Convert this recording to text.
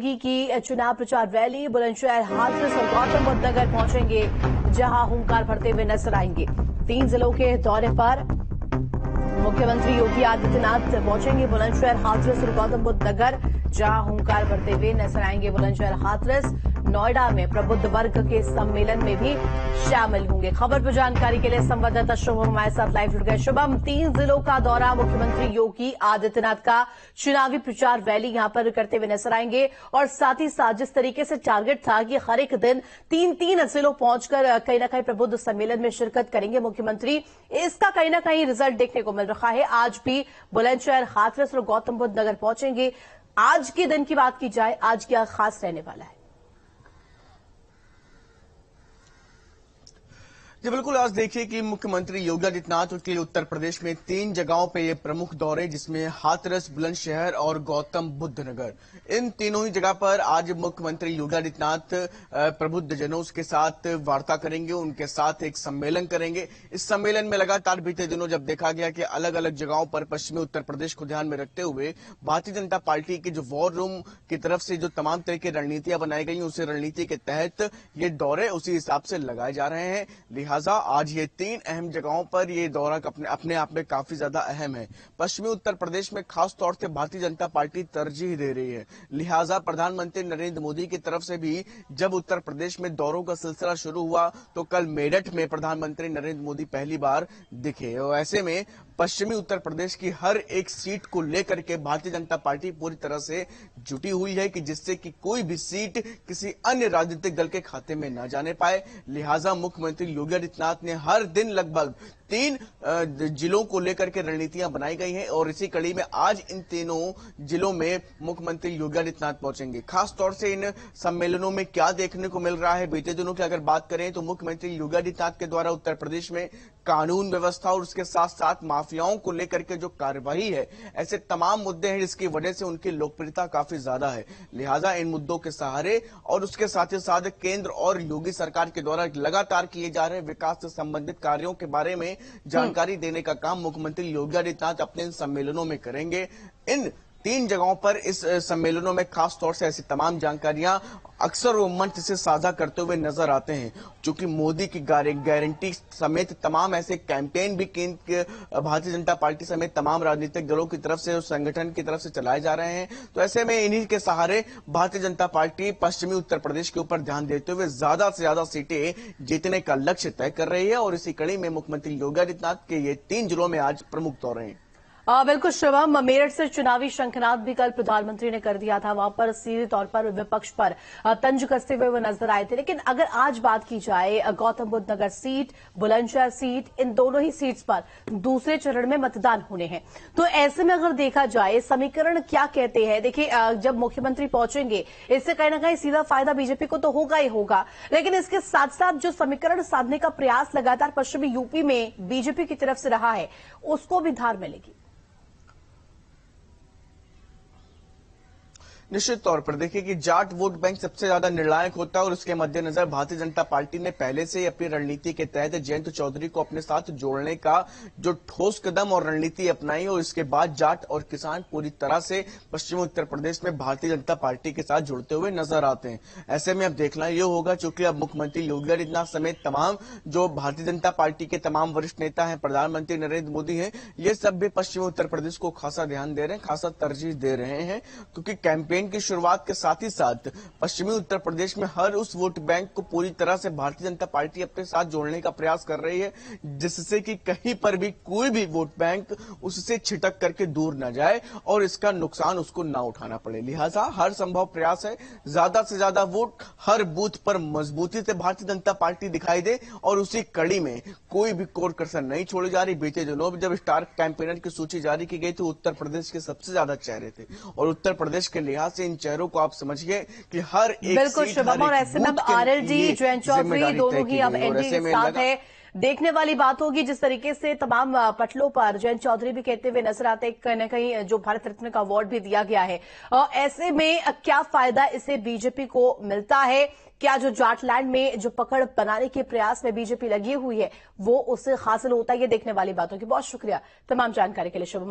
योगी की चुनाव प्रचार रैली बुलंदशहर, हाथरस और गौतम बुद्ध नगर पहुंचेंगे, जहां हुंकार भरते हुए नजर आएंगे। 3 जिलों के दौरे पर मुख्यमंत्री योगी आदित्यनाथ पहुंचेंगे बुलंदशहर, हाथरस और गौतम बुद्ध नगर, जहां हुंकार भरते हुए नजर आएंगे। बुलंदशहर, हाथरस, नोएडा में प्रबुद्ध वर्ग के सम्मेलन में भी शामिल होंगे। खबर पर जानकारी के लिए संवाददाता शुभम हमारे साथ लाइव जुड़ गए। शुभम, 3 जिलों का दौरा मुख्यमंत्री योगी आदित्यनाथ का चुनावी प्रचार रैली यहां पर करते हुए नजर आएंगे और साथ ही साथ जिस तरीके से टारगेट था कि हर एक दिन 3 जिलों पहुंचकर कहीं ना कहीं प्रबुद्ध सम्मेलन में शिरकत करेंगे मुख्यमंत्री, इसका कहीं ना कहीं रिजल्ट देखने को मिल रहा है। आज भी बुलंदशहर, हाथरस और गौतम बुद्ध नगर पहुंचेंगे। आज के दिन की बात की जाए, आज क्या खास रहने वाला है? जी बिल्कुल, आज देखिए कि मुख्यमंत्री योगी आदित्यनाथ के उत्तर प्रदेश में 3 जगहों पे ये प्रमुख दौरे, जिसमें हाथरस, बुलंदशहर और गौतम बुद्ध नगर, इन तीनों ही जगह पर आज मुख्यमंत्री योगी आदित्यनाथ प्रबुद्ध जनों के साथ वार्ता करेंगे, उनके साथ एक सम्मेलन करेंगे। इस सम्मेलन में लगातार बीते दिनों जब देखा गया कि अलग अलग जगहों पर पश्चिमी उत्तर प्रदेश को ध्यान में रखते हुए भारतीय जनता पार्टी की जो वॉर रूम की तरफ से जो तमाम तरह की रणनीतियां बनाई गई, उसी रणनीति के तहत ये दौरे उसी हिसाब से लगाए जा रहे हैं। लिहाजा आज ये 3 अहम जगहों पर ये दौरा अपने आप में काफी ज्यादा अहम है। पश्चिमी उत्तर प्रदेश में खास तौर से भारतीय जनता पार्टी तरजीह दे रही है। लिहाजा प्रधानमंत्री नरेंद्र मोदी की तरफ से भी जब उत्तर प्रदेश में दौरों का सिलसिला शुरू हुआ तो कल मेरठ में प्रधानमंत्री नरेंद्र मोदी पहली बार दिखे और ऐसे में पश्चिमी उत्तर प्रदेश की हर एक सीट को लेकर के भारतीय जनता पार्टी पूरी तरह से जुटी हुई है कि जिससे कि कोई भी सीट किसी अन्य राजनीतिक दल के खाते में न जाने पाए। लिहाजा मुख्यमंत्री योगी आदित्यनाथ ने हर दिन लगभग 3 जिलों को लेकर के रणनीतियां बनाई गई हैं और इसी कड़ी में आज इन तीनों जिलों में मुख्यमंत्री योगी आदित्यनाथ पहुंचेंगे। खास तौर से इन सम्मेलनों में क्या देखने को मिल रहा है, बीते दिनों की अगर बात करें तो मुख्यमंत्री योगी आदित्यनाथ के द्वारा उत्तर प्रदेश में कानून व्यवस्था और उसके साथ साथ माफियाओं को लेकर के जो कार्यवाही है, ऐसे तमाम मुद्दे हैं जिसकी वजह से उनकी लोकप्रियता काफी ज्यादा है। लिहाजा इन मुद्दों के सहारे और उसके साथ ही साथ केंद्र और योगी सरकार के द्वारा लगातार किए जा रहे विकास से संबंधित कार्यों के बारे में जानकारी देने का काम मुख्यमंत्री योगी आदित्यनाथ अपने इन सम्मेलनों में करेंगे। इन 3 जगहों पर इस सम्मेलनों में खास तौर से ऐसी तमाम जानकारियां अक्सर वो मंच से साझा करते हुए नजर आते हैं। चूंकि मोदी की गारंटी समेत तमाम ऐसे कैंपेन भी भारतीय जनता पार्टी समेत तमाम राजनीतिक दलों की तरफ से, संगठन की तरफ से चलाए जा रहे हैं, तो ऐसे में इन्हीं के सहारे भारतीय जनता पार्टी पश्चिमी उत्तर प्रदेश के ऊपर ध्यान देते हुए ज्यादा से ज्यादा सीटें जीतने का लक्ष्य तय कर रही है और इसी कड़ी में मुख्यमंत्री योगी आदित्यनाथ के ये 3 जिलों में आज प्रमुख दौरे हैं। बिल्कुल शुभम, मेरठ से चुनावी शंखनाद भी कल प्रधानमंत्री ने कर दिया था। वहां पर सीधे तौर पर विपक्ष पर तंज कसते हुए वो नजर आए थे। लेकिन अगर आज बात की जाए गौतम बुद्ध नगर सीट, बुलंदशहर सीट, इन दोनों ही सीट्स पर दूसरे चरण में मतदान होने हैं, तो ऐसे में अगर देखा जाए समीकरण क्या कहते हैं? देखिए, जब मुख्यमंत्री पहुंचेंगे इससे कहीं ना कहीं सीधा फायदा बीजेपी को तो होगा ही होगा, लेकिन इसके साथ साथ जो समीकरण साधने का प्रयास लगातार पश्चिमी यूपी में बीजेपी की तरफ से रहा है, उसको भी धार मिलेगी। निश्चित तौर पर देखिए कि जाट वोट बैंक सबसे ज्यादा निर्णायक होता है और उसके मद्देनजर भारतीय जनता पार्टी ने पहले से ही अपनी रणनीति के तहत जयंत चौधरी को अपने साथ जोड़ने का जो ठोस कदम और रणनीति अपनाई और इसके बाद जाट और किसान पूरी तरह से पश्चिमी उत्तर प्रदेश में भारतीय जनता पार्टी के साथ जुड़ते हुए नजर आते हैं। ऐसे में अब देखना यह होगा, चूंकि अब मुख्यमंत्री योगी आदित्यनाथ समेत तमाम जो भारतीय जनता पार्टी के तमाम वरिष्ठ नेता हैं, प्रधानमंत्री नरेंद्र मोदी हैं, ये सब भी पश्चिमी उत्तर प्रदेश को खासा ध्यान दे रहे हैं, खासा तरजीह दे रहे हैं, क्योंकि कैंपेन की शुरुआत के साथ ही साथ पश्चिमी उत्तर प्रदेश में हर उस वोट बैंक को पूरी तरह से भारतीय जनता पार्टी अपने साथ जोड़ने का प्रयास कर रही है, जिससे कि कहीं पर भी कोई भी वोट बैंक उससे छिटक करके दूर न जाए और इसका नुकसान उसको ना उठाना पड़े। लिहाजा हर संभव प्रयास है ज्यादा से ज्यादा वोट हर बूथ पर मजबूती से भारतीय जनता पार्टी दिखाई दे और उसी कड़ी में कोई भी कोर कसर नहीं छोड़ी जा रही। बीते दिनों जब स्टार कैंपेनर की सूची जारी की गई तो उत्तर प्रदेश के सबसे ज्यादा चेहरे थे और उत्तर प्रदेश के लिहाज से इन चेहरों को आप समझिए कि हर एक बिल्कुल शुभम, और ऐसे में अब आरएलडी, जयंत चौधरी दोनों ही अब एनडीए के साथ है। देखने वाली बात होगी जिस तरीके से तमाम पटलों पर जयंत चौधरी भी कहते हुए नजर आते हैं, कहीं न कहीं जो भारत रत्न का अवार्ड भी दिया गया है। ऐसे में क्या फायदा इसे बीजेपी को मिलता है? क्या जो जाटलैंड में जो पकड़ बनाने के प्रयास में बीजेपी लगी हुई है वो उससे हासिल होता है? ये देखने वाली बातों की बहुत शुक्रिया तमाम जानकारी के लिए शुभम।